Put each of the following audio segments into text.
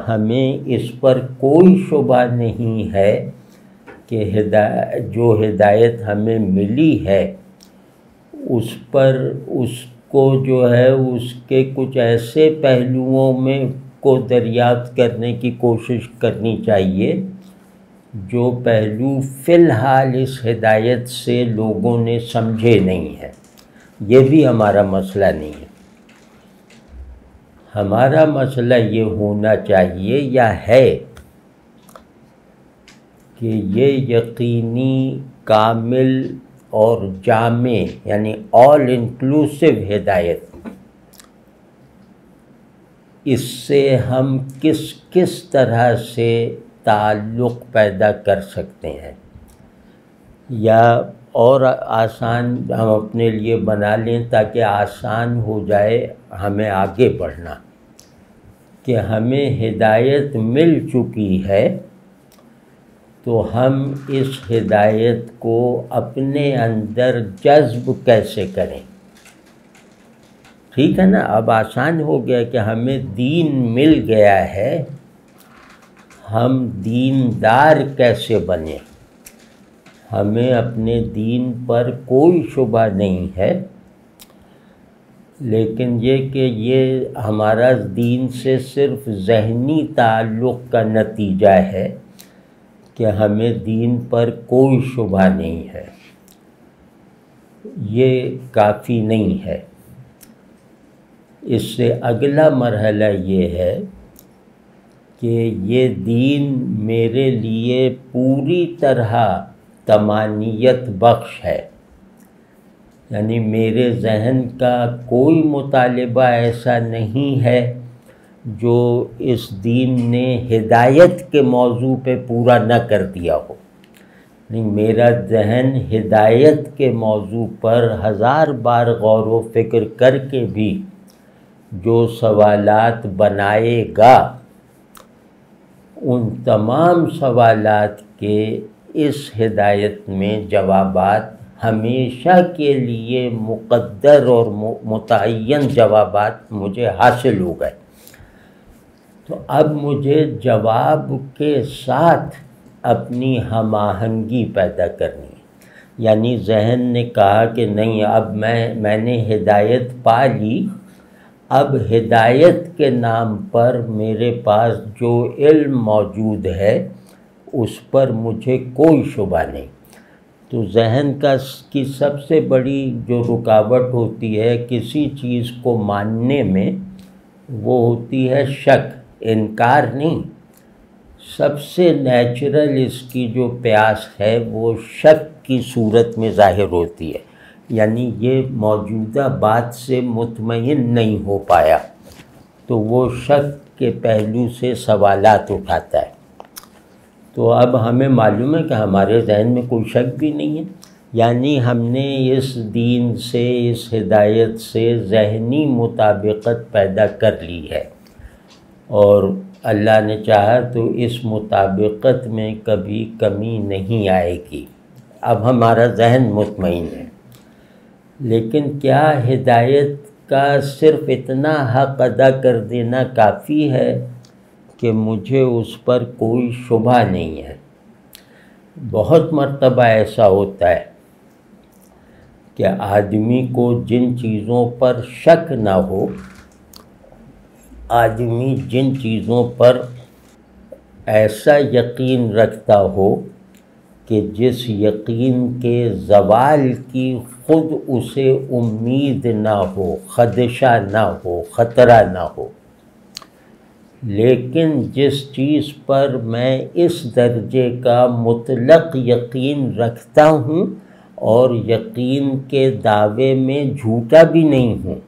ہمیں اس پر کوئی شبہ نہیں ہے کہ جو ہدایت ہمیں ملی ہے اس پر اس کو جو ہے اس کے کچھ ایسے پہلوؤں میں کو دریافت کرنے کی کوشش کرنی چاہیے جو پہلو فی الحال اس ہدایت سے لوگوں نے سمجھے نہیں ہیں۔ یہ بھی ہمارا مسئلہ نہیں ہے۔ ہمارا مسئلہ یہ ہونا چاہیے یا ہے کہ یہ یقینی، کامل اور جامع یعنی آل انکلوسیو ہدایت، اس سے ہم کس طرح سے تعلق پیدا کر سکتے ہیں، یا اور آسان ہم اپنے لیے بنا لیں تاکہ آسان ہو جائے ہمیں آگے بڑھنا، کہ ہمیں ہدایت مل چکی ہے تو ہم اس ہدایت کو اپنے اندر جذب کیسے کریں۔ ٹھیک ہے نا، اب آسان ہو گیا کہ ہمیں دین مل گیا ہے، ہم دیندار کیسے بنیں۔ ہمیں اپنے دین پر کوئی شبہ نہیں ہے، لیکن یہ کہ یہ ہمارا دین سے صرف ذہنی تعلق کا نتیجہ ہے کہ ہمیں دین پر کوئی شبہ نہیں ہے، یہ کافی نہیں ہے۔ اس سے اگلا مرحلہ یہ ہے کہ یہ دین میرے لیے پوری طرح طمانینت بخش ہے، یعنی میرے ذہن کا کوئی مطالبہ ایسا نہیں ہے جو اس دین نے ہدایت کے موضوع پہ پورا نہ کر دیا ہو۔ نہیں، میرا ذہن ہدایت کے موضوع پر 1000 بار غور و فکر کر کے بھی جو سوالات بنائے گا، ان تمام سوالات کے اس ہدایت میں جوابات ہمیشہ کے لیے مقدر اور متعین جوابات مجھے حاصل ہو گئے۔ تو اب مجھے جواب کے ساتھ اپنی ہم آہنگی پیدا کرنی ہے، یعنی ذہن نے کہا کہ نہیں، اب میں نے ہدایت پا لی، اب ہدایت کے نام پر میرے پاس جو علم موجود ہے اس پر مجھے کوئی شبہ نہیں۔ تو ذہن کی سب سے بڑی جو رکاوٹ ہوتی ہے کسی چیز کو ماننے میں، وہ ہوتی ہے شک، انکار نہیں۔ سب سے نیچرل اس کی جو پیاس ہے وہ شک کی صورت میں ظاہر ہوتی ہے، یعنی یہ موجودہ بات سے مطمئن نہیں ہو پایا تو وہ شک کے پہلو سے سوالات اٹھاتا ہے۔ تو اب ہمیں معلوم ہے کہ ہمارے ذہن میں کوئی شک بھی نہیں ہے، یعنی ہم نے اس دین سے، اس ہدایت سے ذہنی مطابقت پیدا کر لی ہے، اور اللہ نے چاہا تو اس مطابقت میں کبھی کمی نہیں آئے گی۔ اب ہمارا ذہن مطمئن ہے، لیکن کیا ہدایت کا صرف اتنا حق ادا کر دینا کافی ہے کہ مجھے اس پر کوئی شبہ نہیں ہے؟ بہت مرتبہ ایسا ہوتا ہے کہ آدمی کو جن چیزوں پر شک نہ ہو، آدمی جن چیزوں پر ایسا یقین رکھتا ہو کہ جس یقین کے زوال کی خود اسے امید نہ ہو، خدشہ نہ ہو، خطرہ نہ ہو، لیکن جس چیز پر میں اس درجے کا مطلق یقین رکھتا ہوں اور یقین کے دعوے میں جھوٹا بھی نہیں ہوں،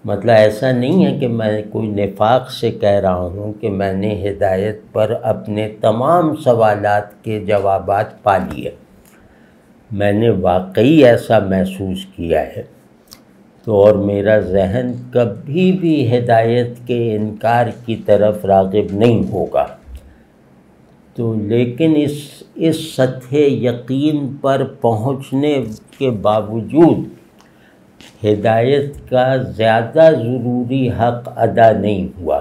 مطلب ایسا نہیں ہے کہ میں کوئی نفاق سے کہہ رہا ہوں کہ میں نے ہدایت پر اپنے تمام سوالات کے جوابات پا لیے، میں نے واقعی ایسا محسوس کیا ہے، تو اور میرا ذہن کبھی بھی ہدایت کے انکار کی طرف راغب نہیں ہوگا۔ تو لیکن اس سطح یقین پر پہنچنے کے باوجود ہدایت کا زیادہ ضروری حق ادا نہیں ہوا،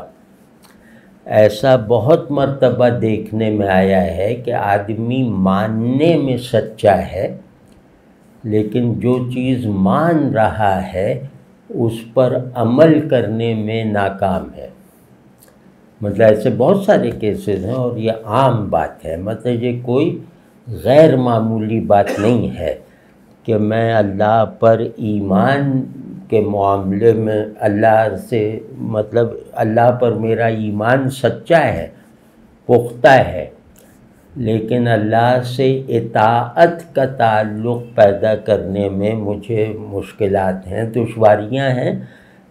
ایسا بہت مرتبہ دیکھنے میں آیا ہے کہ آدمی ماننے میں سچا ہے، لیکن جو چیز مان رہا ہے اس پر عمل کرنے میں ناکام ہے۔ مطلب ایسے بہت سارے کیسز ہیں اور یہ عام بات ہے، مطلب یہ کوئی غیر معمولی بات نہیں ہے کہ میں اللہ پر ایمان کے معاملے میں اللہ سے مطلب اللہ پر میرا ایمان سچا ہے، پختہ ہے، لیکن اللہ سے اطاعت کا تعلق پیدا کرنے میں مجھے مشکلات ہیں، دشواریاں ہیں،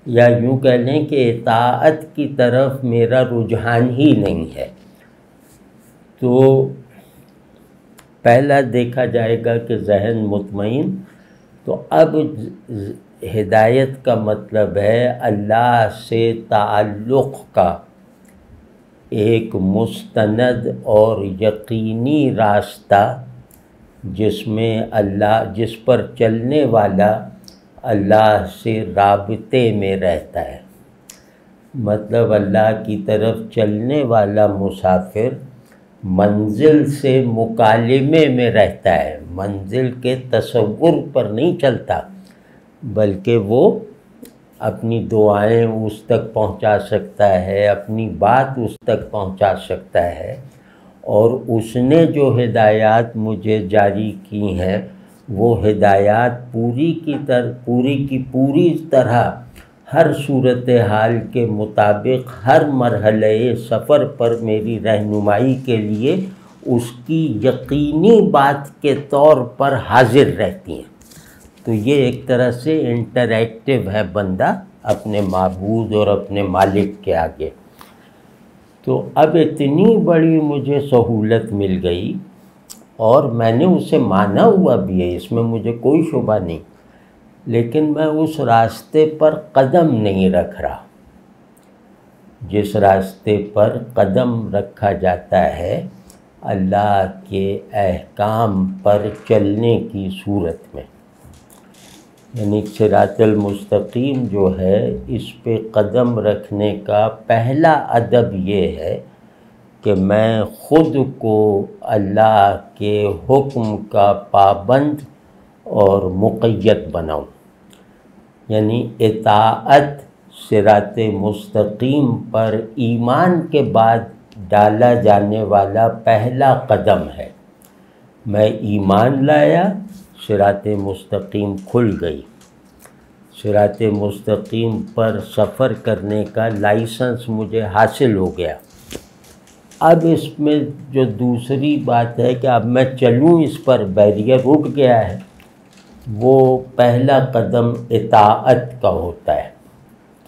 یا یوں کہہ لیں کہ اطاعت کی طرف میرا رجحان ہی نہیں ہے۔ تو پہلا دیکھا جائے گا کہ ذہن مطمئن، تو اب ہدایت کا مطلب ہے اللہ سے تعلق کا ایک مستند اور یقینی راستہ جس پر چلنے والا اللہ سے رابطے میں رہتا ہے۔ مطلب اللہ کی طرف چلنے والا مسافر منزل سے مکالمے میں رہتا ہے، منزل کے تصور پر نہیں چلتا، بلکہ وہ اپنی دعائیں اس تک پہنچا سکتا ہے، اپنی بات اس تک پہنچا سکتا ہے، اور اس نے جو ہدایات مجھے جاری کی ہیں وہ ہدایات پوری کی پوری طرح ہر صورتحال کے مطابق ہر مرحلہ سفر پر میری رہنمائی کے لیے اس کی یقینی بات کے طور پر حاضر رہتی ہیں۔ تو یہ ایک طرح سے انٹریکٹیو ہے بندہ اپنے معبود اور اپنے مالک کے آگے۔ تو اب اتنی بڑی مجھے سہولت مل گئی اور میں نے اسے مانا ہوا بھی ہے، اس میں مجھے کوئی شبہ نہیں، لیکن میں اس راستے پر قدم نہیں رکھ رہا۔ جس راستے پر قدم رکھا جاتا ہے اللہ کے احکام پر چلنے کی صورت میں، یعنی صراط المستقیم جو ہے اس پہ قدم رکھنے کا پہلا ادب یہ ہے کہ میں خود کو اللہ کے حکم کا پابند اور مقید بناؤں، یعنی اطاعت صراط مستقیم پر ایمان کے بعد ڈالا جانے والا پہلا قدم ہے۔ میں ایمان لایا، صراط مستقیم کھل گئی، صراط مستقیم پر سفر کرنے کا لائسنس مجھے حاصل ہو گیا۔ اب اس میں جو دوسری بات ہے کہ اب میں چلوں اس پر، بیریئر اٹھ گیا ہے، وہ پہلا قدم اطاعت کا ہوتا ہے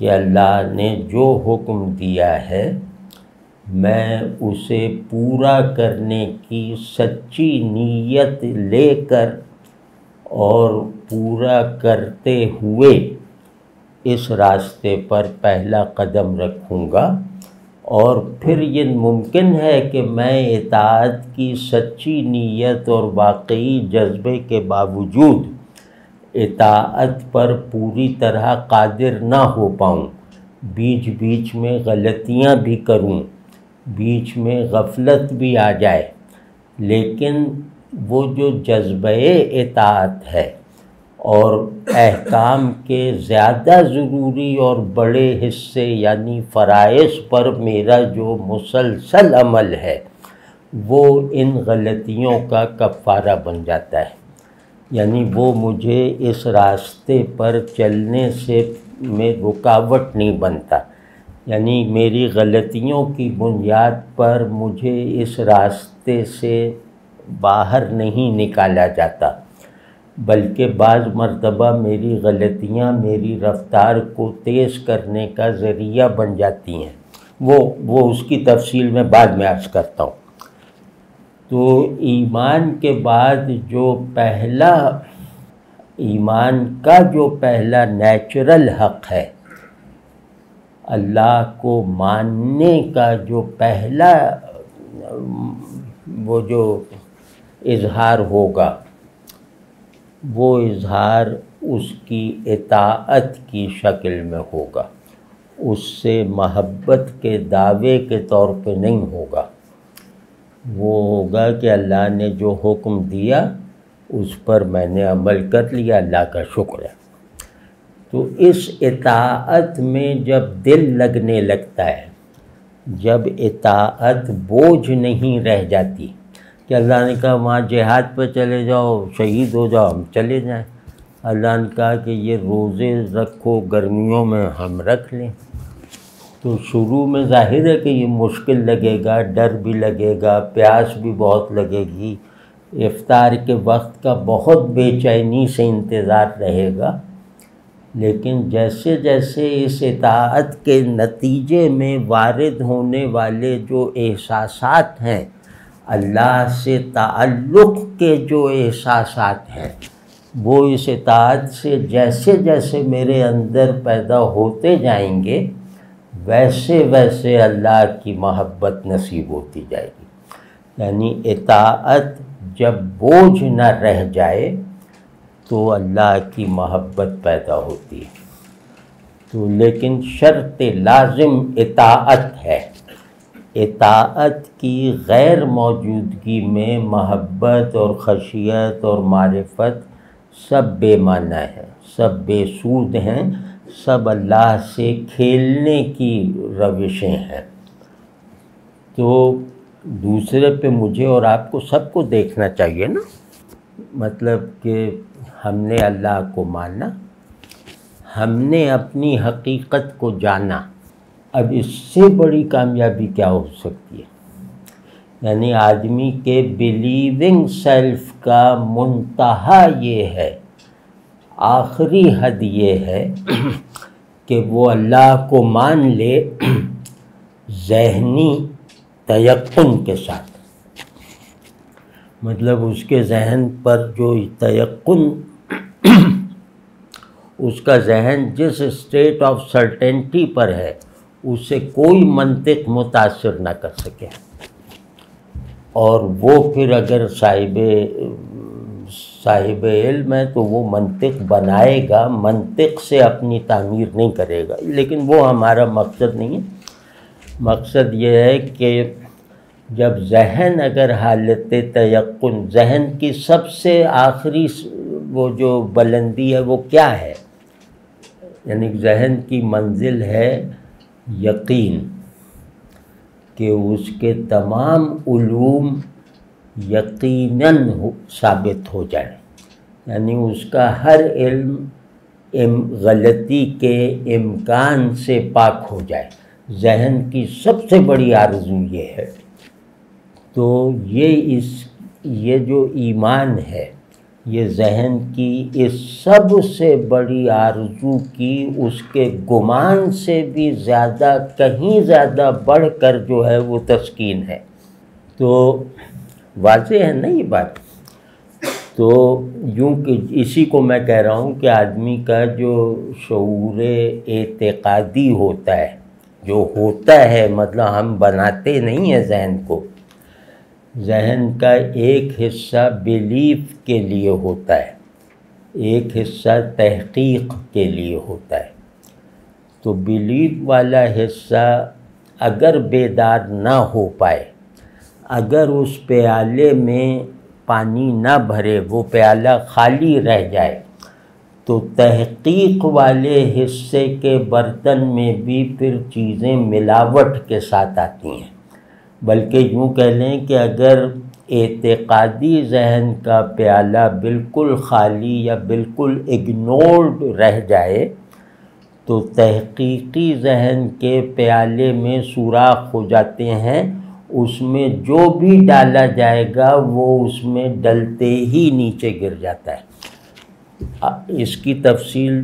کہ اللہ نے جو حکم دیا ہے میں اسے پورا کرنے کی سچی نیت لے کر اور پورا کرتے ہوئے اس راستے پر پہلا قدم رکھوں گا، اور پھر یہ ممکن ہے کہ میں اطاعت کی سچی نیت اور واقعی جذبے کے باوجود اطاعت پر پوری طرح قادر نہ ہو پاؤں، بیچ بیچ میں غلطیاں بھی کروں، بیچ میں غفلت بھی آ جائے، لیکن وہ جو جذبہ اطاعت ہے اور احکام کے زیادہ ضروری اور بڑے حصے یعنی فرائض پر میرا جو مسلسل عمل ہے وہ ان غلطیوں کا کفارہ بن جاتا ہے، یعنی وہ مجھے اس راستے پر چلنے میں رکاوٹ نہیں بنتا، یعنی میری غلطیوں کی بنیاد پر مجھے اس راستے سے باہر نہیں نکالا جاتا، بلکہ بعض مرتبہ میری غلطیاں میری رفتار کو تیز کرنے کا ذریعہ بن جاتی ہیں، وہ اس کی تفصیل میں بعد میں عرض کرتا ہوں۔ تو ایمان کے بعد ایمان کا جو پہلا نیچرل حق ہے، اللہ کو ماننے کا جو پہلا وہ جو اظہار ہوگا، وہ اظہار اس کی اطاعت کی شکل میں ہوگا، اس سے محبت کے دعوے کے طور پہ نہیں ہوگا، وہ ہوگا کہ اللہ نے جو حکم دیا اس پر میں نے عمل کر لیا، اللہ کا شکر ہے۔ تو اس اطاعت میں جب دل لگنے لگتا ہے، جب اطاعت بوجھ نہیں رہ جاتی کہ اللہ نے کہا وہاں جہاد پہ چلے جاؤ، شہید ہو جاؤ، ہم چلے جائیں، اللہ نے کہا کہ یہ روزے رکھو گرمیوں میں، ہم رکھ لیں، تو شروع میں ظاہر ہے کہ یہ مشکل لگے گا، ڈر بھی لگے گا، پیاس بھی بہت لگے گی، افطار کے وقت کا بہت بے چینی سے انتظار رہے گا، لیکن جیسے جیسے اس اطاعت کے نتیجے میں وارد ہونے والے جو احساسات ہیں، اللہ سے تعلق کے جو احساسات ہیں، وہ اس اطاعت سے جیسے جیسے میرے اندر پیدا ہوتے جائیں گے، ویسے ویسے اللہ کی محبت نصیب ہوتی جائے گی۔ یعنی اطاعت جب بوجھ نہ رہ جائے تو اللہ کی محبت پیدا ہوتی ہے۔ تو لیکن شرط لازم اطاعت ہے، اطاعت کی غیر موجودگی میں محبت اور خشیت اور معرفت سب بے معنی ہیں، سب بے سود ہیں، سب اللہ سے کھیلنے کی روشیں ہیں۔ تو دوسرے پہ مجھے اور آپ کو سب کو دیکھنا چاہیے نا، مطلب کہ ہم نے اللہ کو مانا، ہم نے اپنی حقیقت کو جانا، اب اس سے بڑی کامیابی کیا ہو سکتی ہے؟ یعنی آدمی کے بلیونگ سیلف کا منتہا یہ ہے، آخری حد یہ ہے کہ وہ اللہ کو مان لے ذہنی تیقن کے ساتھ، مطلب اس کے ذہن پر جو تیقن، اس کا ذہن جس اسٹیٹ آف سرٹینٹی پر ہے اس سے کوئی منطق متاثر نہ کر سکے، اور وہ پھر اگر صاحب علم ہے تو وہ منطق بنائے گا، منطق سے اپنی تعمیر نہیں کرے گا، لیکن وہ ہمارا مقصد نہیں ہے۔ مقصد یہ ہے کہ جب ذہن اگر حالت تیقن، ذہن کی سب سے آخری وہ جو بلندی ہے وہ کیا ہے؟ یعنی ذہن کی منزل ہے یقین، کہ اس کے تمام علوم یقیناً ثابت ہو جائے، یعنی اس کا ہر علم غلطی کے امکان سے پاک ہو جائے۔ ذہن کی سب سے بڑی آرزو یہ ہے۔ تو یہ جو ایمان ہے، یہ ذہن کی اس سب سے بڑی آرزو کی، اس کے گمان سے بھی زیادہ، کہیں زیادہ بڑھ کر جو ہے وہ تسکین ہے۔ تو واضح ہے نا یہ بات؟ تو یوں کہ اسی کو میں کہہ رہا ہوں کہ آدمی کا جو شعور اعتقادی ہوتا ہے، جو ہوتا ہے، مطلب ہم بناتے نہیں ہیں ذہن کو، ذہن کا ایک حصہ بیلیف کے لیے ہوتا ہے، ایک حصہ تحقیق کے لیے ہوتا ہے۔ تو بیلیف والا حصہ اگر بیدار نہ ہو پائے، اگر اس پیالے میں پانی نہ بھرے، وہ پیالہ خالی رہ جائے، تو تحقیق والے حصے کے برتن میں بھی پھر چیزیں ملاوٹ کے ساتھ آتی ہیں۔ بلکہ یوں کہہ لیں کہ اگر اعتقادی ذہن کا پیالہ بالکل خالی یا بالکل اگنورڈ رہ جائے، تو تحقیقی ذہن کے پیالے میں سوراخ ہو جاتے ہیں، اس میں جو بھی ڈالا جائے گا وہ اس میں ڈلتے ہی نیچے گر جاتا ہے۔ اس کی تفصیل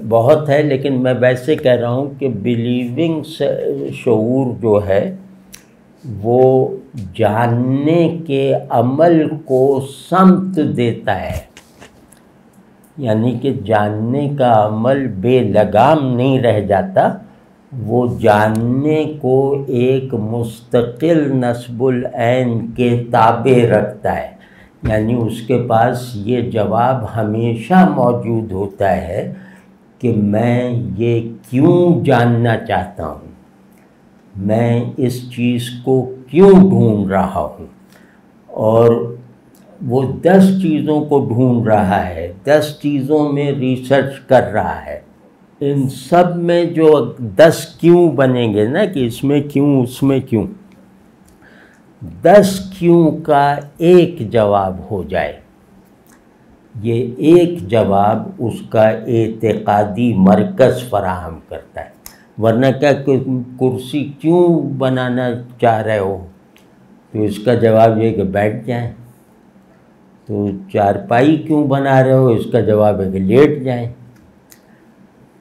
بہت ہے، لیکن میں ویسے کہہ رہا ہوں کہ بلیونگ شعور جو ہے وہ جاننے کے عمل کو سمت دیتا ہے، یعنی کہ جاننے کا عمل بے لگام نہیں رہ جاتا، وہ جاننے کو ایک مستقل نصب العین کے تابع رکھتا ہے، یعنی اس کے پاس یہ جواب ہمیشہ موجود ہوتا ہے کہ میں یہ کیوں جاننا چاہتا ہوں، میں اس چیز کو کیوں ڈھونڈ رہا ہوں، اور وہ 10 چیزوں کو ڈھونڈ رہا ہے، 10 چیزوں میں ریسرچ کر رہا ہے۔ ان سب میں جو 10 کیوں بنیں گے نا کہ اس میں کیوں، اس میں کیوں، 10 کیوں کا ایک جواب ہو جائے، یہ ایک جواب اس کا اعتقادی مرکز فراہم کرتا ہے۔ ورنہ کیا کرسی کیوں بنانا چاہ رہے ہو، تو اس کا جواب یہ کہ بیٹھ جائیں۔ تو چارپائی کیوں بنا رہے ہو، اس کا جواب ہے کہ لیٹ جائیں۔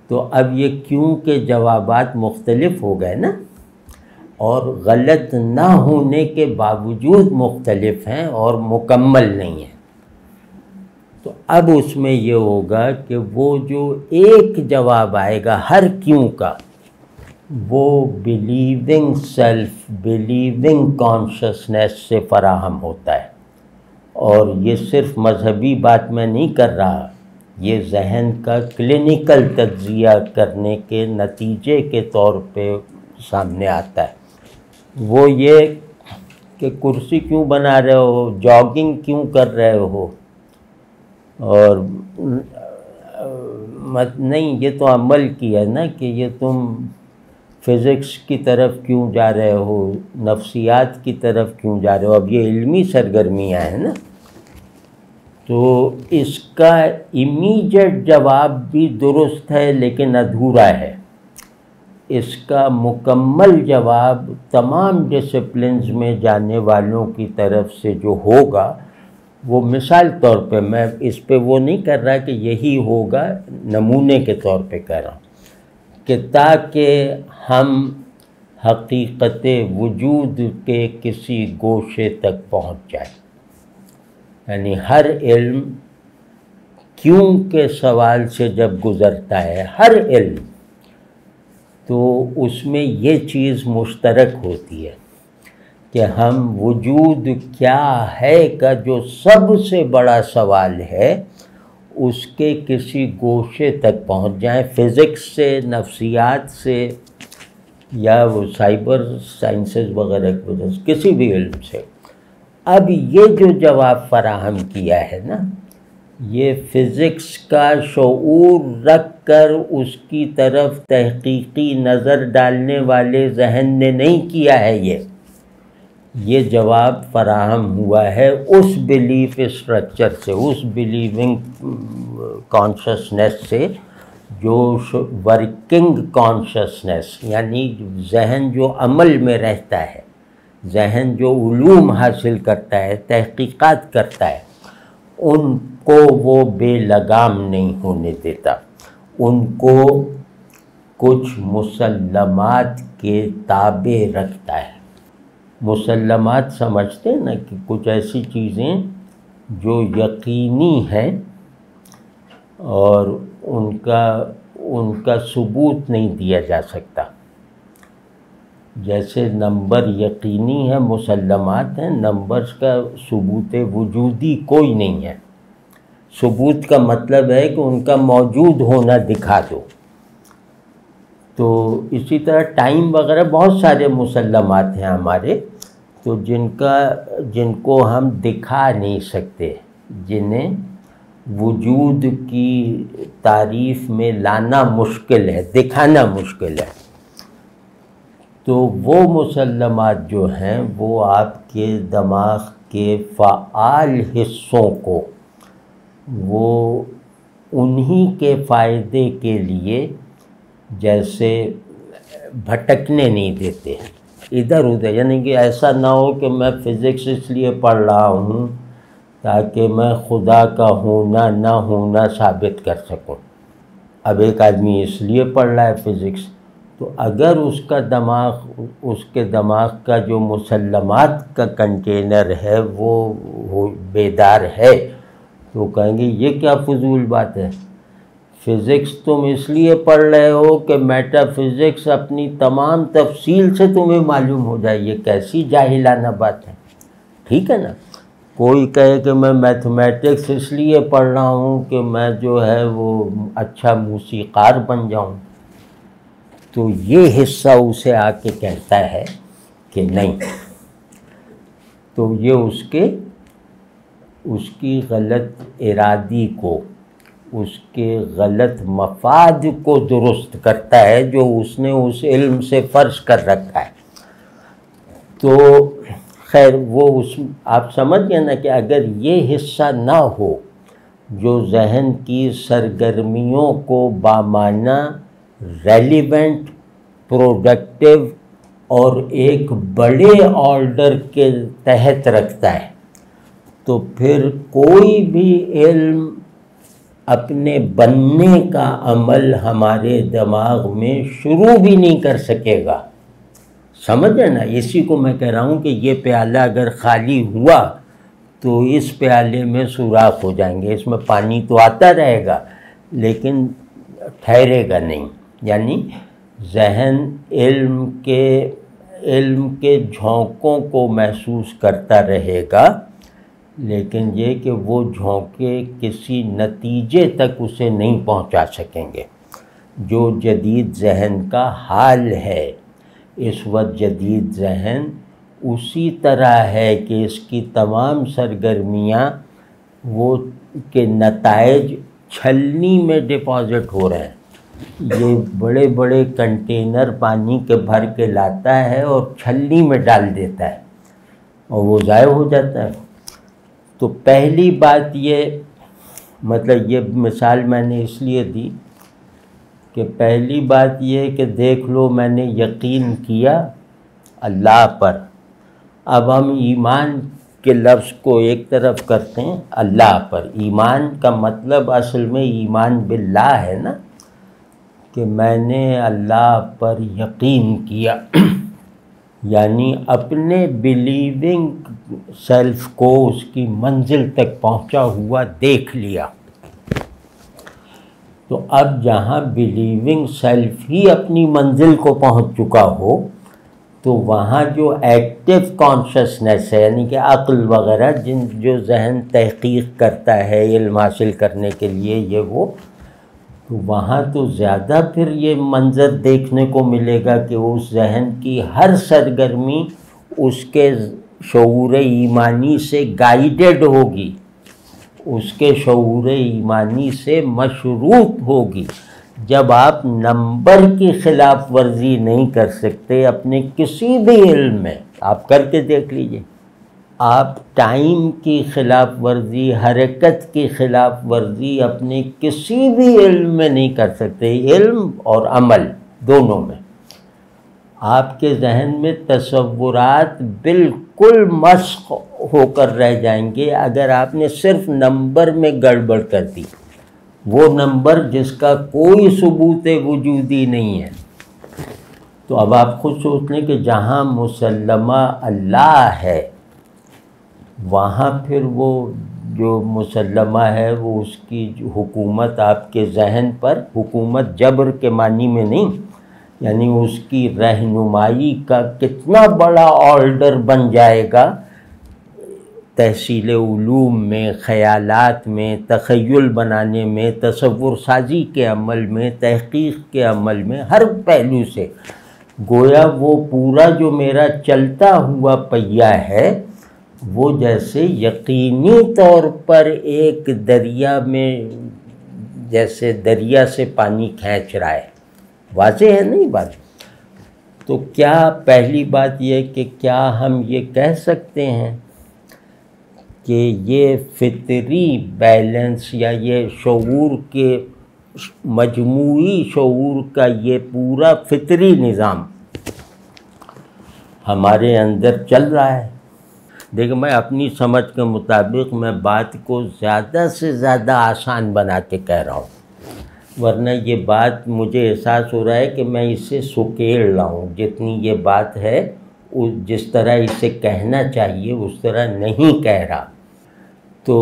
تو اب یہ کیوں کے جوابات مختلف ہو گئے نا، اور غلط نہ ہونے کے باوجود مختلف ہیں اور مکمل نہیں ہیں۔ تو اب اس میں یہ ہوگا کہ وہ جو ایک جواب آئے گا ہر کیوں کا، وہ بلیونگ سیلف، بلیونگ کانشسنس سے فراہم ہوتا ہے۔ اور یہ صرف مذہبی بات میں نہیں کر رہا، یہ ذہن کا کلینکل تجزیہ کرنے کے نتیجے کے طور پہ سامنے آتا ہے۔ وہ یہ کہ کرسی کیوں بنا رہے ہو، جاگنگ کیوں کر رہے ہو، اور نہیں، یہ تو عمل کی ہے نا کہ یہ تم فزکس کی طرف کیوں جا رہے ہو، نفسیات کی طرف کیوں جا رہے ہو۔ اب یہ علمی سرگرمیاں ہیں نا، تو اس کا امیجیٹ جواب بھی درست ہے لیکن ادھورا ہے۔ اس کا مکمل جواب تمام ڈسپلنز میں جانے والوں کی طرف سے جو ہوگا، وہ مثال طور پہ، میں اس پہ وہ نہیں کر رہا کہ یہی ہوگا، نمونے کے طور پہ کہہ رہا ہوں کہ تاکہ ہم حقیقت وجود کے کسی گوشے تک پہنچ جائیں، یعنی ہر علم کیوں کے سوال سے جب گزرتا ہے، ہر علم، تو اس میں یہ چیز مشترک ہوتی ہے کہ ہم وجود کیا ہے کا جو سب سے بڑا سوال ہے، اس کے کسی گوشے تک پہنچ جائیں، فزکس سے، نفسیات سے، یا وہ سائبر سائنسز وغیرہ کی وجہ سے، کسی بھی علم سے۔ اب یہ جو جواب فراہم کیا ہے نا، یہ فزکس کا شعور رکھ کر اس کی طرف تحقیقی نظر ڈالنے والے ذہن نے نہیں کیا ہے، یہ جواب فراہم ہوا ہے اس بلیف اسٹرکچر سے، اس بلیونگ کانشسنس سے جو ورکنگ کانشسنس، یعنی ذہن جو عمل میں رہتا ہے، ذہن جو علوم حاصل کرتا ہے، تحقیقات کرتا ہے، ان کو وہ بے لگام نہیں ہونے دیتا، ان کو کچھ مسلمات کے تابع رکھتا ہے۔ مسلمات سمجھتے ہیں نا کہ کچھ ایسی چیزیں جو یقینی ہیں اور ان کا ثبوت نہیں دیا جا سکتا، جیسے نمبر یقینی ہے، مسلمات ہیں، نمبرز کا ثبوت وجودی کوئی نہیں ہے۔ ثبوت کا مطلب ہے کہ ان کا موجود ہونا دکھا دو۔ تو اسی طرح ٹائم وغیرہ بہت سارے مسلمات ہیں ہمارے، تو جن کو ہم دکھا نہیں سکتے، جنہیں وجود کی تعریف میں لانا مشکل ہے، دکھانا مشکل ہے۔ تو وہ مسلمات جو ہیں وہ آپ کے دماغ کے فعال حصوں کو وہ انہی کے فائدے کے لیے جیسے بھٹکنے نہیں دیتے ادھر ادھر، یعنی کہ ایسا نہ ہو کہ میں فزکس اس لیے پڑھ رہا ہوں تاکہ میں خدا کا ہونا نہ ہونا ثابت کر سکوں۔ اب ایک آدمی اس لیے پڑھ رہا ہے فزکس، تو اگر اس کے دماغ کا جو مسلمات کا کنٹینر ہے وہ بیدار ہے، تو کہیں گے یہ کیا فضول بات ہے، فزکس تم اس لیے پڑھ رہے ہو کہ میٹا فزکس اپنی تمام تفصیل سے تمہیں معلوم ہو جائے، یہ کیسی جاہلانہ بات ہے، ٹھیک ہے نا۔ کوئی کہے کہ میں میتھمیٹکس اس لیے پڑھ رہا ہوں کہ میں جو ہے وہ اچھا موسیقار بن جاؤں، تو یہ حصہ اسے آ کے کہتا ہے کہ نہیں، تو یہ اس کی غلط ارادی کو، اس کے غلط مفاد کو درست کرتا ہے جو اس نے اس علم سے فرض کر رکھا ہے۔ تو خیر وہ آپ سمجھ گئے نا کہ اگر یہ حصہ نہ ہو جو ذہن کی سرگرمیوں کو بامعنی، ریلیونٹ، پروڈکٹیو اور ایک بڑے آرڈر کے تحت رکھتا ہے، تو پھر کوئی بھی علم اپنے بننے کا عمل ہمارے دماغ میں شروع بھی نہیں کر سکے گا۔ سمجھے نا؟ اسی کو میں کہہ رہا ہوں کہ یہ پیالہ اگر خالی ہوا تو اس پیالے میں سوراخ ہو جائیں گے، اس میں پانی تو آتا رہے گا لیکن ٹھہرے گا نہیں۔ یعنی ذہن علم کے جھونکوں کو محسوس کرتا رہے گا، لیکن یہ کہ وہ جھونکے کسی نتیجے تک اسے نہیں پہنچا سکیں گے۔ جو جدید ذہن کا حال ہے اس وقت، جدید ذہن اسی طرح ہے کہ اس کی تمام سرگرمیاں وہ کے نتائج چھلنی میں ڈپازٹ ہو رہے ہیں۔ یہ بڑے بڑے کنٹینر پانی کے بھر کے لاتا ہے اور چھلنی میں ڈال دیتا ہے اور وہ ضائع ہو جاتا ہے۔ تو پہلی بات یہ، مطلب یہ مثال میں نے اس لیے دی کہ پہلی بات یہ کہ دیکھ لو میں نے یقین کیا اللہ پر۔ اب ہم ایمان کے لفظ کو ایک طرف کرتے ہیں اللہ پر۔ ایمان کا مطلب اصل میں ایمان باللہ ہے نا، کہ میں نے اللہ پر یقین کیا، یعنی اپنے بلیونگ سیلف کو اس کی منزل تک پہنچا ہوا دیکھ لیا۔ تو اب جہاں بلیونگ سیلف ہی اپنی منزل کو پہنچ چکا ہو تو وہاں جو ایکٹیو کانشسنس ہے، یعنی کہ عقل وغیرہ جو ذہن تحقیق کرتا ہے علم حاصل کرنے کے لیے یہ وہ، تو وہاں تو زیادہ پھر یہ منظر دیکھنے کو ملے گا کہ اس ذہن کی ہر سرگرمی اس کے شعور ایمانی سے گائیڈڈ ہوگی، اس کے شعور ایمانی سے مشروط ہوگی۔ جب آپ نمبر کی خلاف ورزی نہیں کر سکتے اپنے کسی بھی علم میں، آپ کر کے دیکھ لیجئے، آپ ٹائم کی خلاف ورزی، حرکت کی خلاف ورزی اپنے کسی بھی علم میں نہیں کر سکتے، علم اور عمل دونوں میں۔ آپ کے ذہن میں تصورات بالکل مسخ ہو کر رہ جائیں گے اگر آپ نے صرف نمبر میں گڑبڑ کر دی، وہ نمبر جس کا کوئی ثبوت وجودی نہیں ہے۔ تو اب آپ خود سوچ لیں کہ جہاں مسلمہ اللہ ہے وہاں پھر وہ جو مسلمہ ہے وہ اس کی حکومت آپ کے ذہن پر، حکومت جبر کے معنی میں نہیں، یعنی اس کی رہنمائی کا کتنا بڑا آرڈر بن جائے گا تحصیل علوم میں، خیالات میں، تخیل بنانے میں، تصور سازی کے عمل میں، تحقیق کے عمل میں، ہر پہلو سے۔ گویا وہ پورا جو میرا چلتا ہوا پہیہ ہے وہ جیسے یقینی طور پر ایک دریا میں، جیسے دریا سے پانی کھینچ رہا ہے۔ واضح ہے نہیں بات؟ تو کیا پہلی بات یہ کہ کیا ہم یہ کہہ سکتے ہیں کہ یہ فطری بیلنس یا یہ شعور کے مجموعی شعور کا یہ پورا فطری نظام ہمارے اندر چل رہا ہے؟ دیکھیں میں اپنی سمجھ کے مطابق میں بات کو زیادہ سے زیادہ آسان بنا کے کہہ رہا ہوں، ورنہ یہ بات مجھے احساس ہو رہا ہے کہ میں اسے سکیڑ رہا ہوں۔ جتنی یہ بات ہے جس طرح اسے کہنا چاہیے اس طرح نہیں کہہ رہا۔ تو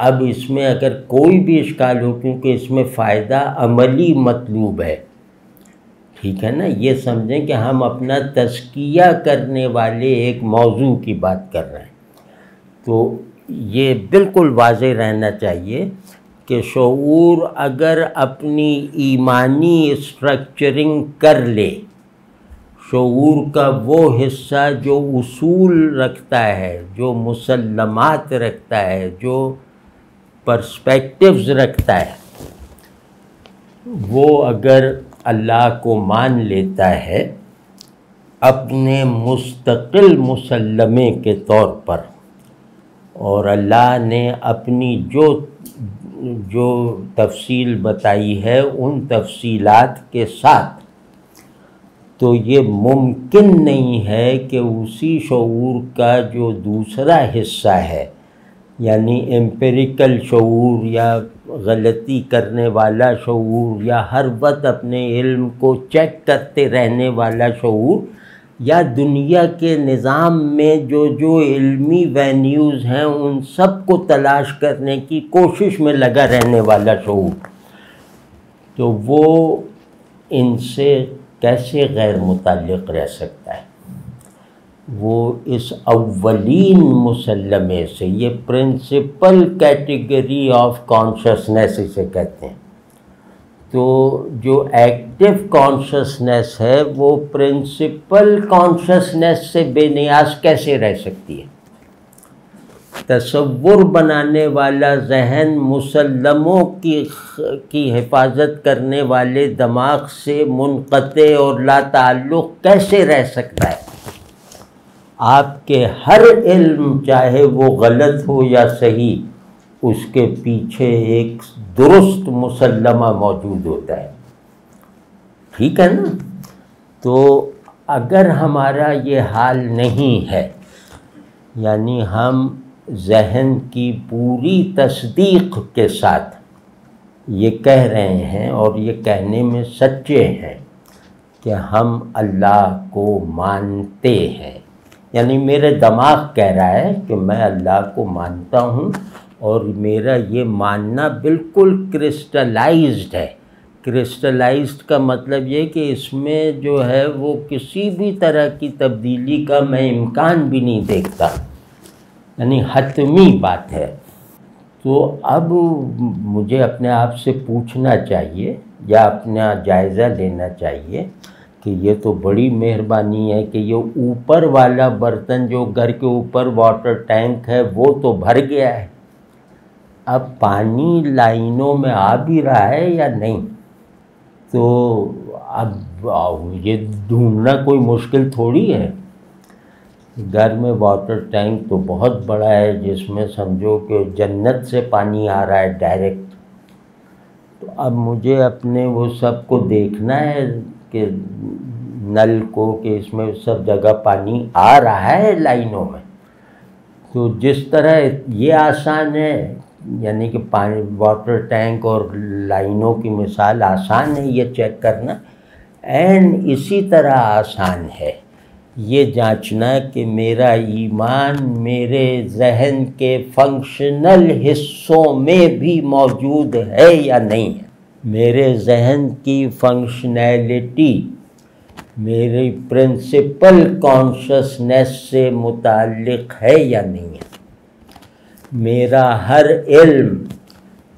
اب اس میں اگر کوئی بھی اشکال ہو، کیونکہ اس میں فائدہ عملی مطلوب ہے، ٹھیک ہے نا، یہ سمجھیں کہ ہم اپنا تزکیہ کرنے والے ایک موضوع کی بات کر رہے ہیں، تو یہ بالکل واضح رہنا چاہیے کہ شعور اگر اپنی ایمانی اسٹرکچرنگ کر لے، شعور کا وہ حصہ جو اصول رکھتا ہے، جو مسلمات رکھتا ہے، جو پرسپیکٹیوز رکھتا ہے، وہ اگر اللہ کو مان لیتا ہے اپنے مستقل مسلمے کے طور پر، اور اللہ نے اپنی جو تفصیل بتائی ہے ان تفصیلات کے ساتھ، تو یہ ممکن نہیں ہے کہ اسی شعور کا جو دوسرا حصہ ہے، یعنی امپیریکل شعور یا غلطی کرنے والا شعور یا ہر وقت اپنے علم کو چیک کرتے رہنے والا شعور، یا دنیا کے نظام میں جو علمی وینیوز ہیں ان سب کو تلاش کرنے کی کوشش میں لگا رہنے والا شعور، تو وہ ان سے کیسے غیر متعلق رہ سکتا ہے؟ وہ اس اولین مسلمے سے، یہ پرنسپل کیٹیگری آف کانشسنس اسے کہتے ہیں، تو جو ایکٹیو کانشسنس ہے وہ پرنسپل کانشسنس سے بے نیاز کیسے رہ سکتی ہے؟ تصور بنانے والا ذہن مسلموں کی حفاظت کرنے والے دماغ سے منقطع اور لا تعلق کیسے رہ سکتا ہے؟ آپ کے ہر علم چاہے وہ غلط ہو یا صحیح، اس کے پیچھے ایک درست مسلمہ موجود ہوتا ہے، ٹھیک ہے نا؟ تو اگر ہمارا یہ حال نہیں ہے، یعنی ہم ذہن کی پوری تصدیق کے ساتھ یہ کہہ رہے ہیں اور یہ کہنے میں سچے ہیں کہ ہم اللہ کو مانتے ہیں، یعنی میرے دماغ کہہ رہا ہے کہ میں اللہ کو مانتا ہوں، اور میرا یہ ماننا بالکل کرسٹلائزڈ ہے۔ کرسٹلائزڈ کا مطلب یہ کہ اس میں جو ہے وہ کسی بھی طرح کی تبدیلی کا میں امکان بھی نہیں دیکھتا، یعنی حتمی بات ہے۔ تو اب مجھے اپنے آپ سے پوچھنا چاہیے یا اپنا جائزہ لینا چاہیے کہ یہ تو بڑی مہربانی ہے کہ یہ اوپر والا برتن جو گھر کے اوپر واٹر ٹینک ہے وہ تو بھر گیا ہے، اب پانی لائنوں میں آ بھی رہا ہے یا نہیں؟ تو اب یہ ڈھونڈنا کوئی مشکل تھوڑی ہے۔ گھر میں واٹر ٹینک تو بہت بڑا ہے جس میں سمجھو کہ جنت سے پانی آ رہا ہے ڈائریکٹ، تو اب مجھے اپنے وہ سب کو دیکھنا ہے کہ نل کو، کہ اس میں سب جگہ پانی آ رہا ہے لائنوں میں۔ تو جس طرح یہ آسان ہے، یعنی کہ پانی، واٹر ٹینک اور لائنوں کی مثال آسان ہے یہ چیک کرنا، اینڈ اسی طرح آسان ہے یہ جانچنا کہ میرا ایمان میرے ذہن کے فنکشنل حصوں میں بھی موجود ہے یا نہیں ہے، میرے ذہن کی فنکشنالٹی میری پرنسپل کانشسنس سے متعلق ہے یا نہیں ہے، میرا ہر علم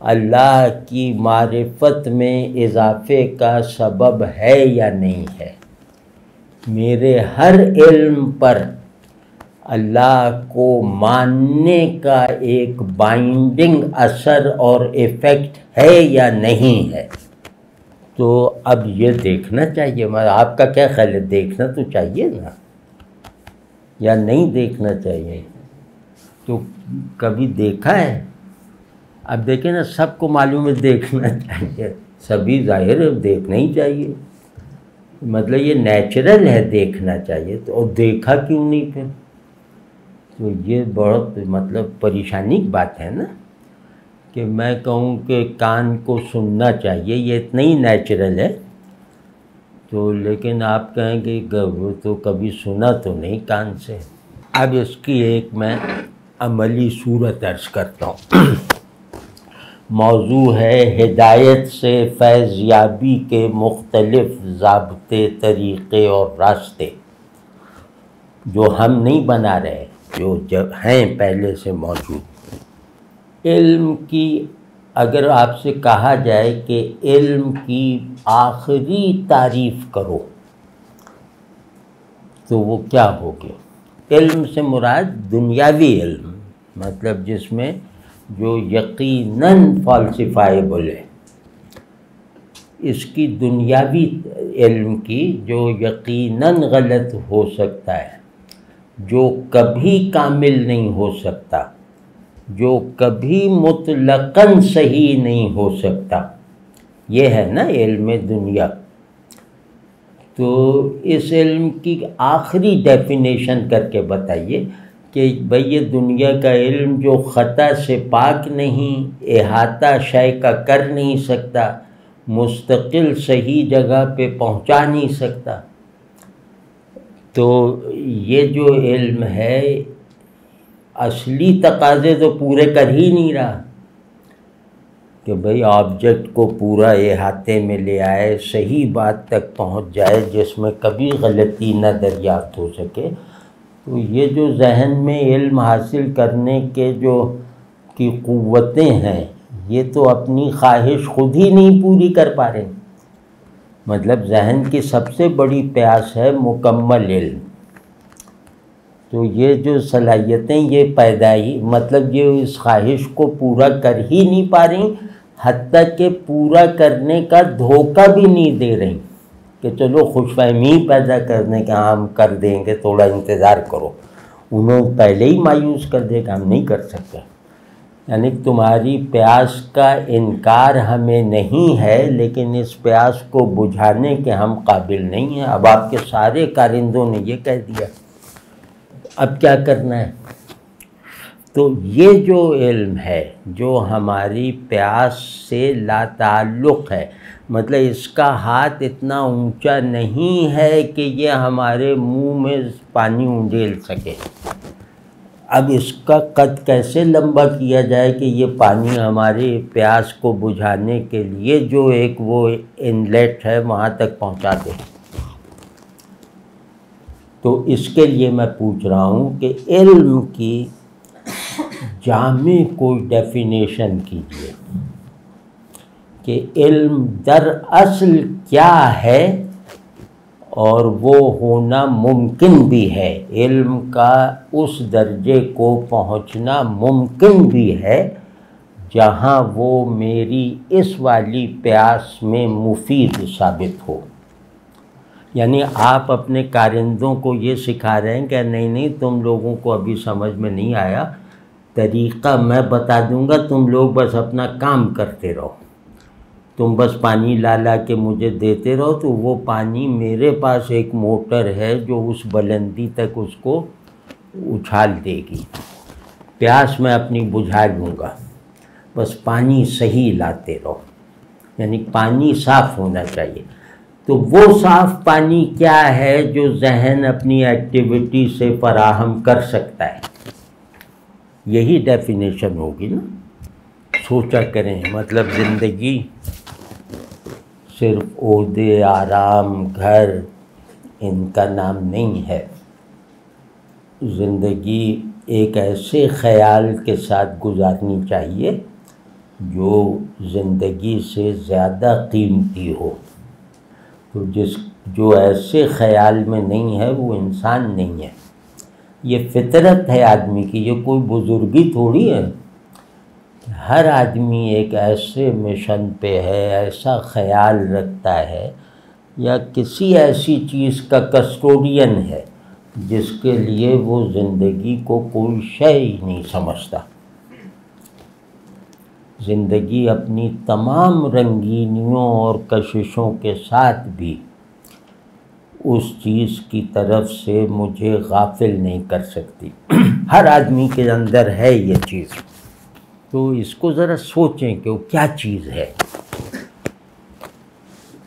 اللہ کی معرفت میں اضافے کا سبب ہے یا نہیں ہے، میرے ہر علم پر اللہ کو ماننے کا ایک بائنڈنگ اثر اور ایفیکٹ ہے یا نہیں ہے۔ تو اب یہ دیکھنا چاہیے، آپ کا کیا خیال ہے؟ دیکھنا تو چاہیے نا، یا نہیں دیکھنا چاہیے؟ تو کبھی دیکھا ہے؟ اب دیکھیں نا، سب کو معلوم ہے دیکھنا چاہیے، سبھی ظاہر ہے دیکھنا ہی چاہیے، مطلب یہ نیچرل ہے دیکھنا چاہیے، تو اور دیکھا کیوں نہیں پھر؟ تو یہ بہت مطلب پریشانی کی بات ہے نا، کہ میں کہوں کہ کان کو سننا چاہیے، یہ اتنا ہی نیچرل ہے، تو لیکن آپ کہیں کہ تو کبھی سنا تو نہیں کان سے۔ اب اس کی ایک میں عملی صورت عرض کرتا ہوں۔ موضوع ہے ہدایت سے فیض یابی کے مختلف ضابطے، طریقے اور راستے، جو ہم نہیں بنا رہے، جو ہیں پہلے سے موجود۔ علم کی اگر آپ سے کہا جائے کہ علم کی آخری تعریف کرو تو وہ کیا ہوگی؟ علم سے مراد دنیاوی علم، مطلب جس میں جو یقیناً فالسیفائیبل ہے، اس کی دنیاوی علم کی جو یقیناً غلط ہو سکتا ہے، جو کبھی کامل نہیں ہو سکتا، جو کبھی مطلقاً صحیح نہیں ہو سکتا، یہ ہے نا علم دنیا۔ تو اس علم کی آخری ڈیفینیشن کر کے بتائیے کہ بھئی یہ دنیا کا علم جو خطا سے پاک نہیں، احاطہ شے کا کر نہیں سکتا، مستقل صحیح جگہ پہ پہنچا نہیں سکتا، تو یہ جو علم ہے اصلی تقاضے تو پورے کر ہی نہیں رہا کہ بھئی آبجیکٹ کو پورا احاطے میں لے آئے، صحیح بات تک پہنچ جائے جس میں کبھی غلطی نہ دریافت ہو سکے۔ تو یہ جو ذہن میں علم حاصل کرنے کے کی قوتیں ہیں، یہ تو اپنی خواہش خود ہی نہیں پوری کر پا رہے۔ مطلب ذہن کی سب سے بڑی پیاس ہے مکمل علم، تو یہ جو صلاحیتیں یہ پیدا ہی مطلب یہ اس خواہش کو پورا کر ہی نہیں پا رہی، حتیٰ کہ پورا کرنے کا دھوکہ بھی نہیں دے رہی کہ چلو خوش فہمی پیدا کرنے کا ہم کر دیں گے، تھوڑا انتظار کرو، انہوں پہلے ہی مایوس کر دے کہ ہم نہیں کر سکتے۔ یعنی تمہاری پیاس کا انکار ہمیں نہیں ہے، لیکن اس پیاس کو بجھانے کے ہم قابل نہیں ہیں۔ اب آپ کے سارے کارندوں نے یہ کہہ دیا، اب کیا کرنا ہے؟ تو یہ جو علم ہے جو ہماری پیاس سے لا تعلق ہے، مطلب اس کا ہاتھ اتنا اونچا نہیں ہے کہ یہ ہمارے منہ میں پانی انڈیل سکے۔ اب اس کا قد کیسے لمبا کیا جائے کہ یہ پانی ہماری پیاس کو بجھانے کے لیے جو ایک وہ انلیٹ ہے وہاں تک پہنچا دے؟ تو اس کے لیے میں پوچھ رہا ہوں کہ علم کی جامع کوئی ڈیفینیشن کیجیے کہ علم در اصل کیا ہے اور وہ ہونا ممکن بھی ہے، علم کا اس درجے کو پہنچنا ممکن بھی ہے جہاں وہ میری اس والی پیاس میں مفید ثابت ہو۔ یعنی آپ اپنے کارندوں کو یہ سکھا رہے ہیں کہ نہیں تم لوگوں کو ابھی سمجھ میں نہیں آیا، طریقہ میں بتا دوں گا، تم لوگ بس اپنا کام کرتے رہو، تم بس پانی لا کے مجھے دیتے رہو، تو وہ پانی میرے پاس ایک موٹر ہے جو اس بلندی تک اس کو اچھال دے گی، پیاس میں اپنی بجھا لوں گا، بس پانی صحیح لاتے رہو۔ یعنی پانی صاف ہونا چاہیے۔ تو وہ صاف پانی کیا ہے جو ذہن اپنی ایکٹیویٹی سے فراہم کر سکتا ہے؟ یہی ڈیفینیشن ہوگی نا۔ سوچا کریں، مطلب زندگی صرف عہدے، آرام، گھر ان کا نام نہیں ہے۔ زندگی ایک ایسے خیال کے ساتھ گزارنی چاہیے جو زندگی سے زیادہ قیمتی ہو۔ تو جو ایسے خیال میں نہیں ہے وہ انسان نہیں ہے۔ یہ فطرت ہے آدمی کی، یہ کوئی بزرگی تھوڑی ہے۔ ہر آدمی ایک ایسے مشن پہ ہے، ایسا خیال رکھتا ہے یا کسی ایسی چیز کا کسٹوڈین ہے جس کے لیے وہ زندگی کو کوئی شے ہی نہیں سمجھتا۔ زندگی اپنی تمام رنگینیوں اور کششوں کے ساتھ بھی اس چیز کی طرف سے مجھے غافل نہیں کر سکتی۔ ہر آدمی کے اندر ہے یہ چیز۔ تو اس کو ذرا سوچیں کہ وہ کیا چیز ہے۔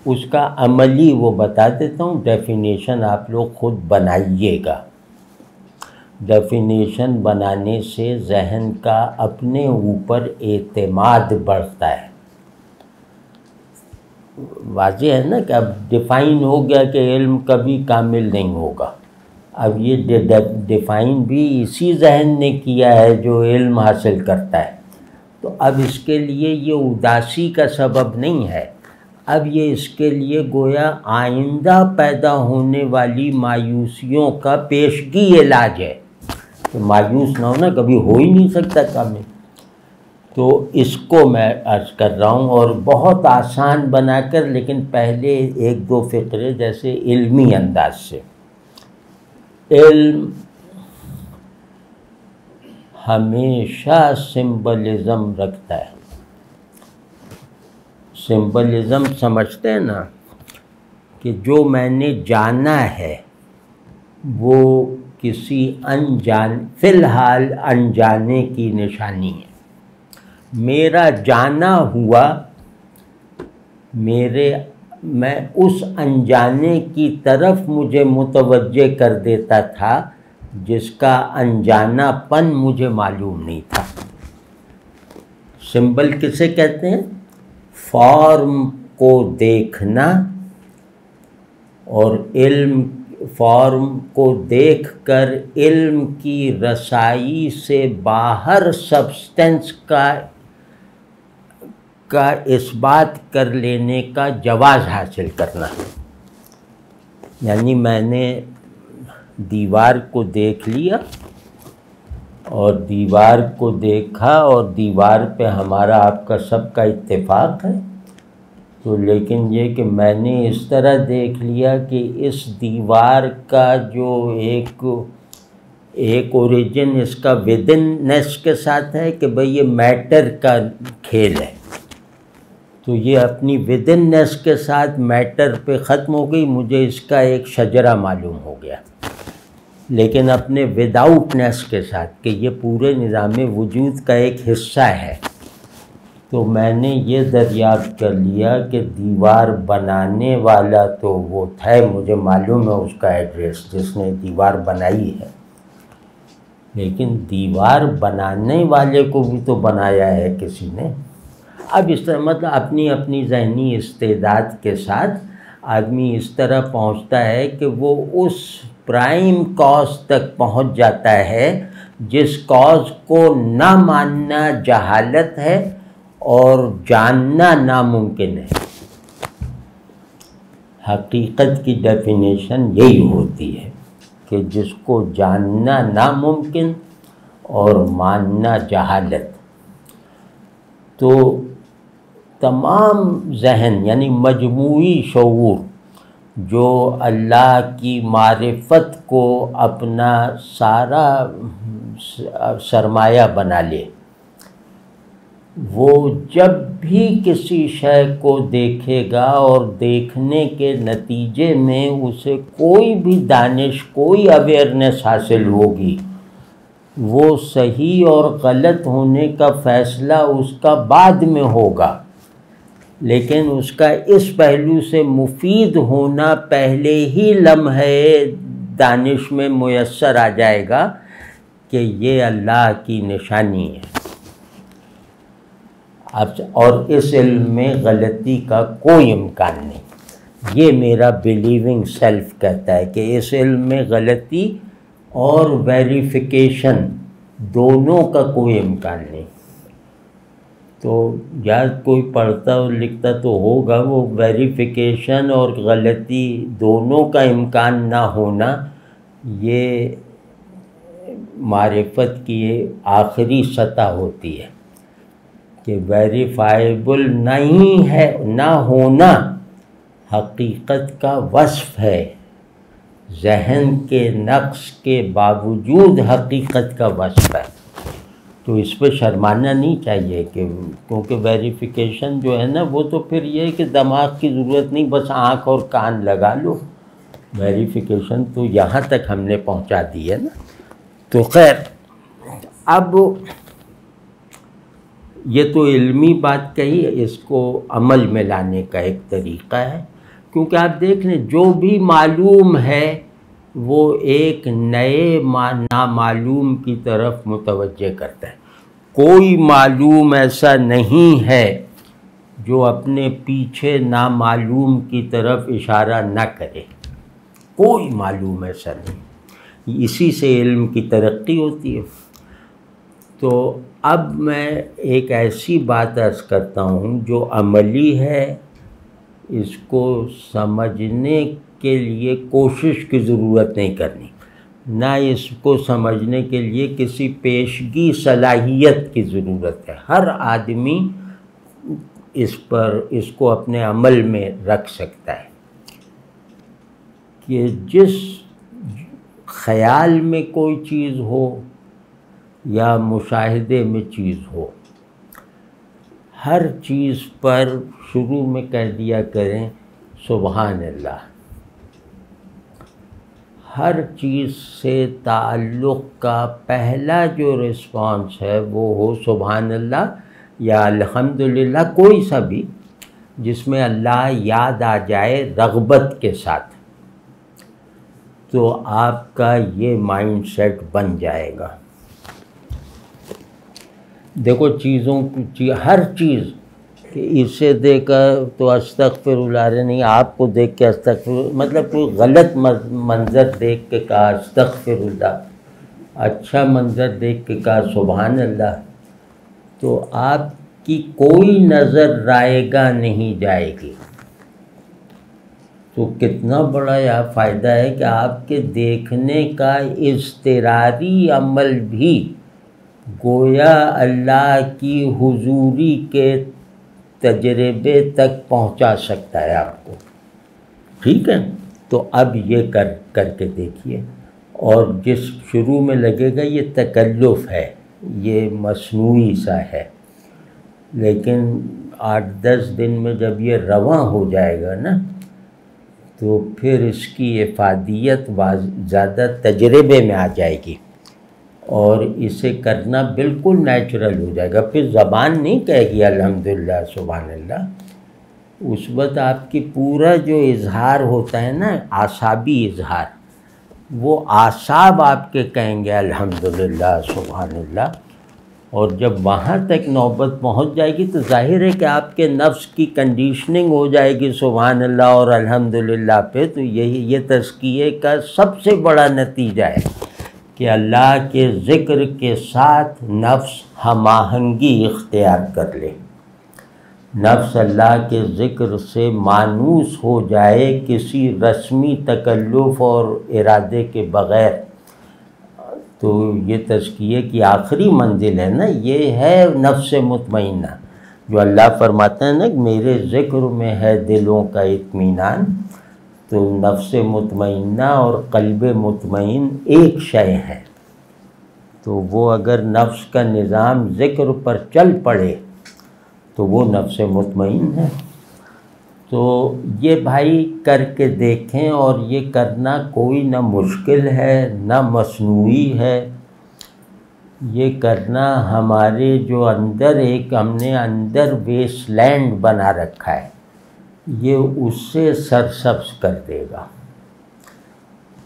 اس کا عملی وہ بتا دیتا ہوں، ڈیفینیشن آپ لوگ خود بنائیے گا۔ ڈیفینیشن بنانے سے ذہن کا اپنے اوپر اعتماد بڑھتا ہے۔ واضح ہے نا کہ اب ڈیفائن ہو گیا کہ علم کبھی کامل نہیں ہوگا۔ اب یہ ڈیفائن بھی اسی ذہن نے کیا ہے جو علم حاصل کرتا ہے، تو اب اس کے لیے یہ اداسی کا سبب نہیں ہے، اب یہ اس کے لیے گویا آئندہ پیدا ہونے والی مایوسیوں کا پیشگی علاج ہے کہ مایوس نہ ہونا، کبھی ہو ہی نہیں سکتا کام میں۔ تو اس کو میں عرض کر رہا ہوں، اور بہت آسان بنا کر، لیکن پہلے ایک دو فقرے جیسے علمی انداز سے۔ علم ہمیشہ سمبلزم رکھتا ہے۔ سمبلزم سمجھتے ہیں نا کہ جو میں نے جانا ہے وہ کسی فی الحال انجانے کی نشانی ہے۔ میرا جانا ہوا، میں اس انجانے کی طرف مجھے متوجہ کر دیتا تھا جس کا انجانا پن مجھے معلوم نہیں تھا۔ سمبل کسے کہتے ہیں؟ فارم کو دیکھنا، اور علم فارم کو دیکھ کر علم کی رسائی سے باہر سبسٹنس کا اس بات کر لینے کا جواز حاصل کرنا۔ یعنی میں نے دیوار کو دیکھ لیا، اور دیوار کو دیکھا، اور دیوار پہ ہمارا آپ کا سب کا اتفاق ہے، تو لیکن یہ کہ میں نے اس طرح دیکھ لیا کہ اس دیوار کا جو ایک اوریجن اس کا ودن نیس کے ساتھ ہے کہ بھئی یہ میٹر کا کھیل ہے، تو یہ اپنی ودن نیس کے ساتھ میٹر پہ ختم ہو گئی، مجھے اس کا ایک شجرہ معلوم ہو گیا۔ لیکن اپنے وداؤٹ نیس کے ساتھ کہ یہ پورے نظام وجود کا ایک حصہ ہے، تو میں نے یہ دریافت کر لیا کہ دیوار بنانے والا تو وہ تھا، مجھے معلوم ہے اس کا ایڈریس جس نے دیوار بنائی ہے، لیکن دیوار بنانے والے کو بھی تو بنایا ہے کسی نے۔ اب اس طرح مطلب اپنی اپنی ذہنی استعداد کے ساتھ آدمی اس طرح پہنچتا ہے کہ وہ اس پرائم کاز تک پہنچ جاتا ہے جس کاز کو نہ ماننا جہالت ہے اور جاننا ناممکن ہے۔ حقیقت کی ڈیفینیشن یہی ہوتی ہے کہ جس کو جاننا ناممکن اور ماننا جہالت۔ تو تمام ذہن یعنی مجموعی شعور جو اللہ کی معرفت کو اپنا سارا سرمایہ بنا لے، وہ جب بھی کسی شے کو دیکھے گا اور دیکھنے کے نتیجے میں اسے کوئی بھی دانش، کوئی اویئرنیس حاصل ہوگی، وہ صحیح اور غلط ہونے کا فیصلہ اس کا بعد میں ہوگا، لیکن اس کا اس پہلو سے مفید ہونا پہلے ہی لمحے دانش میں میسر آ جائے گا کہ یہ اللہ کی نشانی ہے۔ اور اس علم میں غلطی کا کوئی امکان نہیں۔ یہ میرا بلیونگ سیلف کہتا ہے کہ اس علم میں غلطی اور ویریفیکیشن دونوں کا کوئی امکان نہیں۔ تو یا کوئی پڑھتا اور لکھتا تو ہوگا، وہ ویریفیکیشن اور غلطی دونوں کا امکان نہ ہونا یہ معرفت کی آخری سطح ہوتی ہے کہ ویریفائیبل نہیں ہے، نہ ہونا حقیقت کا وصف ہے، ذہن کے نقص کے باوجود حقیقت کا وصف ہے۔ تو اس پہ شرمانا نہیں چاہیے کہ کیونکہ ویریفیکیشن جو ہے نا وہ تو پھر یہ ہے کہ دماغ کی ضرورت نہیں، بس آنکھ اور کان لگا لو، ویریفیکیشن تو یہاں تک ہم نے پہنچا دی ہے نا۔ تو خیر، اب یہ تو علمی بات کہی، اس کو عمل میں لانے کا ایک طریقہ ہے، کیونکہ آپ دیکھ لیں جو بھی معلوم ہے وہ ایک نئے نامعلوم کی طرف متوجہ کرتا ہے۔ کوئی معلوم ایسا نہیں ہے جو اپنے پیچھے نامعلوم کی طرف اشارہ نہ کرے، کوئی معلوم ایسا نہیں۔ اسی سے علم کی ترقی ہوتی ہے۔ تو اب میں ایک ایسی بات عرض کرتا ہوں جو عملی ہے، اس کو سمجھنے کے لیے کوشش کی ضرورت نہیں کرنی، نہ اس کو سمجھنے کے لیے کسی پیشگی صلاحیت کی ضرورت ہے۔ ہر آدمی اس کو اپنے عمل میں رکھ سکتا ہے کہ جس خیال میں کوئی چیز ہو یا مشاہدے میں چیز ہو، ہر چیز پر شروع میں کہہ دیا کریں سبحان اللہ۔ ہر چیز سے تعلق کا پہلا جو رسپانس ہے وہ ہو سبحان اللہ یا الحمدللہ، کوئی سا بھی جس میں اللہ یاد آ جائے رغبت کے ساتھ، تو آپ کا یہ مائنڈ سیٹ بن جائے گا۔ دیکھو ہر چیز کہ اسے دیکھ کر تو استغفر اللہ، نہیں آپ کو دیکھ کے استغفر، مطلب کوئی غلط منظر دیکھ کے کہا استغفر اللہ، اچھا منظر دیکھ کے کہا سبحان اللہ، تو آپ کی کوئی نظر رائگاں نہیں جائے گی۔ تو کتنا بڑا یہ فائدہ ہے کہ آپ کے دیکھنے کا اضطراری عمل بھی گویا اللہ کی حضوری کے تجربے تک پہنچا سکتا ہے آپ کو، ٹھیک ہے؟ تو اب یہ کر کے دیکھیے، اور جس شروع میں لگے گا یہ تکلف ہے، یہ مصنوعی سا ہے، لیکن 8-10 دن میں جب یہ رواں ہو جائے گا نا، تو پھر اس کی افادیت زیادہ تجربے میں آ جائے گی، اور اسے کرنا بالکل نیچرل ہو جائے گا۔ پھر زبان نہیں کہے گی الحمدللہ سبحان اللہ، اس وقت آپ کی پورا جو اظہار ہوتا ہے نا، اعصابی اظہار، وہ اعصاب آپ کے کہیں گے الحمدللہ سبحان اللہ، اور جب وہاں تک نوبت پہنچ جائے گی تو ظاہر ہے کہ آپ کے نفس کی کنڈیشننگ ہو جائے گی سبحان اللہ اور الحمدللہ پہ۔ تو یہ تزکیے کا سب سے بڑا نتیجہ ہے کہ اللہ کے ذکر کے ساتھ نفس ہم آہنگی اختیار کر لے، نفس اللہ کے ذکر سے مانوس ہو جائے کسی رسمی تکلف اور ارادے کے بغیر۔ تو یہ تزکیے کی آخری منزل ہے نا، یہ ہے نفس مطمئنہ، جو اللہ فرماتا ہے نا کہ میرے ذکر میں ہے دلوں کا اطمینان۔ تو نفس مطمئنہ اور قلب مطمئن ایک شے ہے، تو وہ اگر نفس کا نظام ذکر پر چل پڑے تو وہ نفس مطمئن ہے۔ تو یہ بھائی کر کے دیکھیں، اور یہ کرنا کوئی نہ مشکل ہے نہ مصنوعی ہے، یہ کرنا ہمارے جو اندر ہم نے اندر ویسٹ لینڈ بنا رکھا ہے، یہ اس سے سرسبز کر دے گا،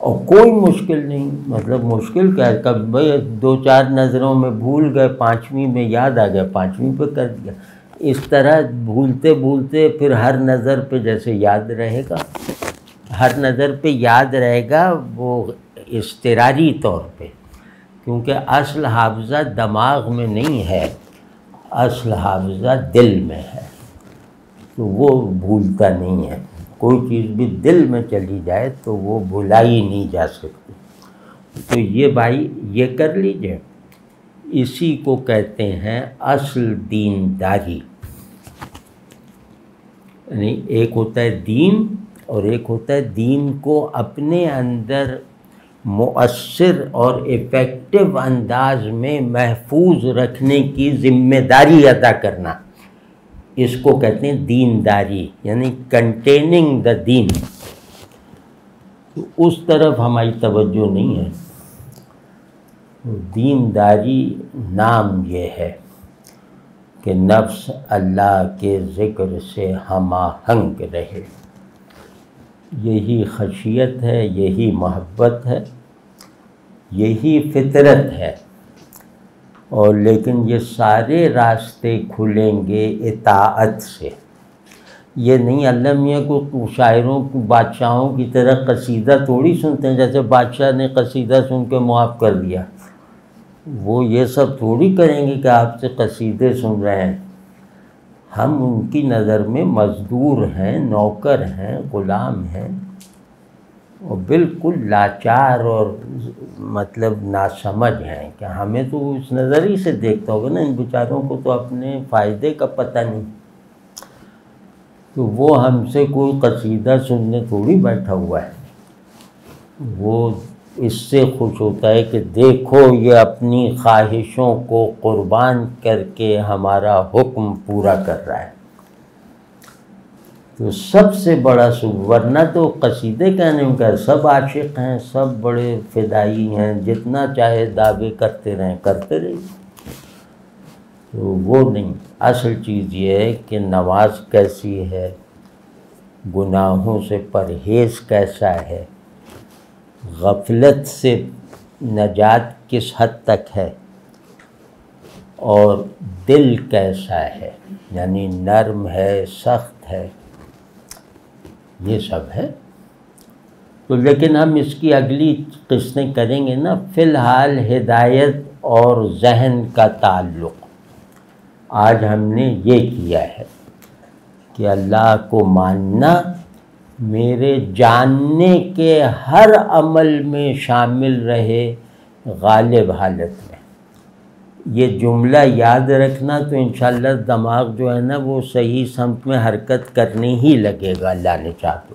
اور کوئی مشکل نہیں۔ مطلب مشکل کیا ہے، کب بھائی 2-4 نظروں میں بھول گئے، 5ویں میں یاد آ گیا، 5ویں پہ کر دیا، اس طرح بھولتے بھولتے پھر ہر نظر پہ جیسے یاد رہے گا، ہر نظر پہ یاد رہے گا، وہ اضطراری طور پہ، کیونکہ اصل حافظہ دماغ میں نہیں ہے، اصل حافظہ دل میں ہے، تو وہ بھولتا نہیں ہے۔ کوئی چیز بھی دل میں چلی جائے تو وہ بھلائی نہیں جا سکتی۔ تو یہ بھائی یہ کر لیجئے، اسی کو کہتے ہیں اصل دینداری۔ یعنی ایک ہوتا ہے دین، اور ایک ہوتا ہے دین کو اپنے اندر مؤثر اور ایفیکٹو انداز میں محفوظ رکھنے کی ذمہ داری ادا کرنا، اس کو کہتے ہیں دینداری، یعنی کنٹیننگ دا دین۔ تو اس طرف ہماری توجہ نہیں ہے۔ دینداری نام یہ ہے کہ نفس اللہ کے ذکر سے ہم آہنگ رہے، یہی خشیت ہے، یہی محبت ہے، یہی فطرت ہے۔ اور لیکن یہ سارے راستے کھلیں گے اطاعت سے۔ یہ نہیں اللہ میاں کو شاعروں بادشاہوں کی طرح قصیدہ تھوڑی سنتے ہیں، جیسے بادشاہ نے قصیدہ سن کے معاف کر دیا، وہ یہ سب تھوڑی کریں گے کہ آپ سے قصیدے سن رہے ہیں، ہم ان کی نظر میں مزدور ہیں، نوکر ہیں، غلام ہیں، اور بالکل لاچار اور مطلب ناسمجھ ہیں کہ ہمیں تو اس نظر ہی سے دیکھتا ہوگا نا، ان بیچاروں کو تو اپنے فائدے کا پتہ نہیں، تو وہ ہم سے کوئی قصیدہ سننے تھوڑی بیٹھا ہوا ہے، وہ اس سے خوش ہوتا ہے کہ دیکھو یہ اپنی خواہشوں کو قربان کر کے ہمارا حکم پورا کر رہا ہے۔ تو سب سے بڑا ورنہ تو قصیدے کہنے کا سب عاشق ہیں، سب بڑے فدائی ہیں، جتنا چاہے دعوے کرتے رہیں کرتے رہیے، تو وہ نہیں۔ اصل چیز یہ ہے کہ نماز کیسی ہے، گناہوں سے پرہیز کیسا ہے، غفلت سے نجات کس حد تک ہے، اور دل کیسا ہے، یعنی نرم ہے، سخت ہے، یہ سب ہے۔ تو لیکن ہم اس کی اگلی قسطیں کریں گے نا۔ فی الحال ہدایت اور ذہن کا تعلق آج ہم نے یہ کیا ہے کہ اللہ کو ماننا میرے جاننے کے ہر عمل میں شامل رہے، غالب حالت میں۔ یہ جملہ یاد رکھنا تو انشاءاللہ دماغ جو ہے نا وہ صحیح سمت میں حرکت کرنے ہی لگے گا، اللہ نے چاہا تو۔